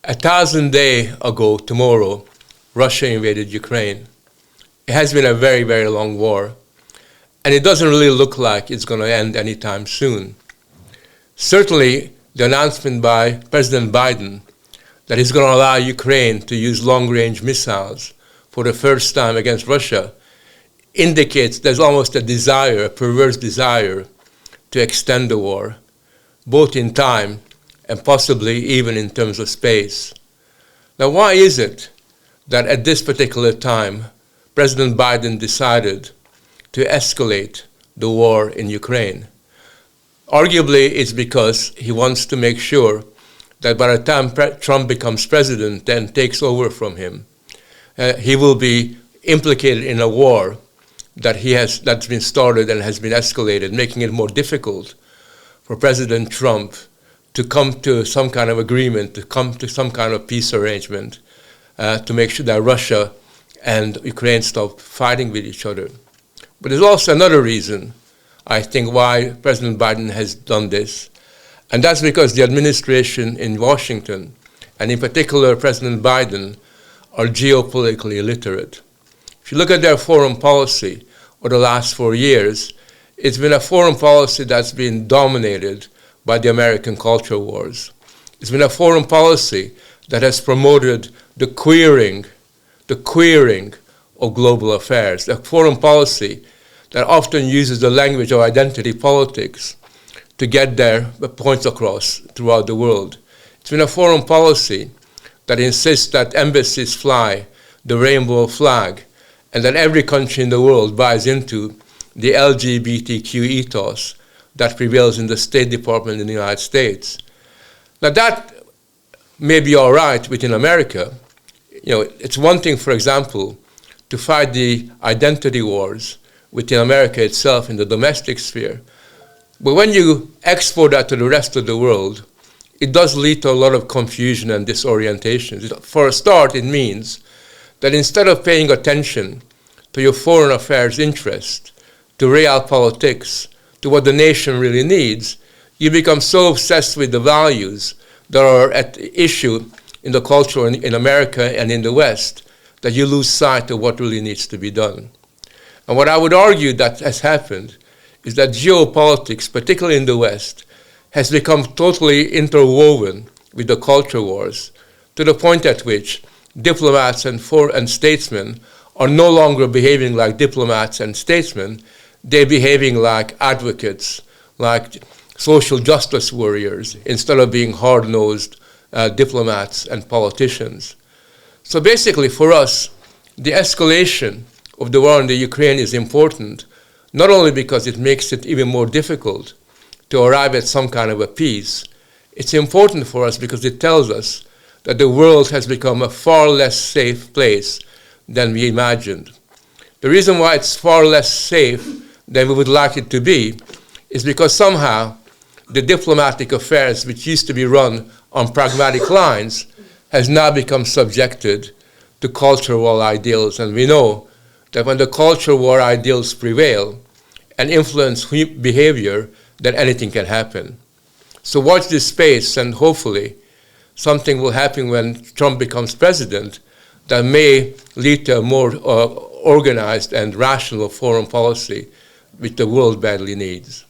1,000 days ago tomorrow, Russia invaded Ukraine. It has been a very, very long war, and it doesn't really look like it's going to end anytime soon. Certainly, the announcement by President Biden that he's going to allow Ukraine to use long-range missiles for the first time against Russia indicates there's almost a desire, a perverse desire, to extend the war, both in time and possibly even in terms of space. Now, why is it that at this particular time, President Biden decided to escalate the war in Ukraine? Arguably, it's because he wants to make sure that by the time Trump becomes president and takes over from him, he will be implicated in a war that's been started and has been escalated, making it more difficult for President Trump to come to some kind of agreement, to come to some kind of peace arrangement, to make sure that Russia and Ukraine stop fighting with each other. But there's also another reason, I think, why President Biden has done this, and that's because the administration in Washington, and in particular President Biden, are geopolitically illiterate. If you look at their foreign policy over the last 4 years, it's been a foreign policy that's been dominated by the American culture wars. It's been a foreign policy that has promoted the queering of global affairs, a foreign policy that often uses the language of identity politics to get their points across throughout the world. It's been a foreign policy that insists that embassies fly the rainbow flag and that every country in the world buys into the LGBTQ ethos that prevails in the State Department in the United States. Now that may be all right within America. It's one thing, for example, to fight the identity wars within America itself in the domestic sphere. But when you export that to the rest of the world, it does lead to a lot of confusion and disorientation. For a start, it means that instead of paying attention to your foreign affairs interest, to realpolitik, to what the nation really needs, you become so obsessed with the values that are at issue in the culture in America and in the West that you lose sight of what really needs to be done. And what I would argue that has happened is that geopolitics, particularly in the West, has become totally interwoven with the culture wars, to the point at which diplomats and statesmen are no longer behaving like diplomats and statesmen. They're behaving like advocates, like social justice warriors, instead of being hard-nosed diplomats and politicians. So basically, for us, the escalation of the war in the Ukraine is important, not only because it makes it even more difficult to arrive at some kind of a peace. It's important for us because it tells us that the world has become a far less safe place than we imagined. The reason why it's far less safe than we would like it to be is because somehow the diplomatic affairs, which used to be run on pragmatic lines, has now become subjected to culture war ideals. And we know that when the culture war ideals prevail and influence behavior, then anything can happen. So watch this space, and hopefully something will happen when Trump becomes president that may lead to a more organized and rational foreign policy which the world badly needs.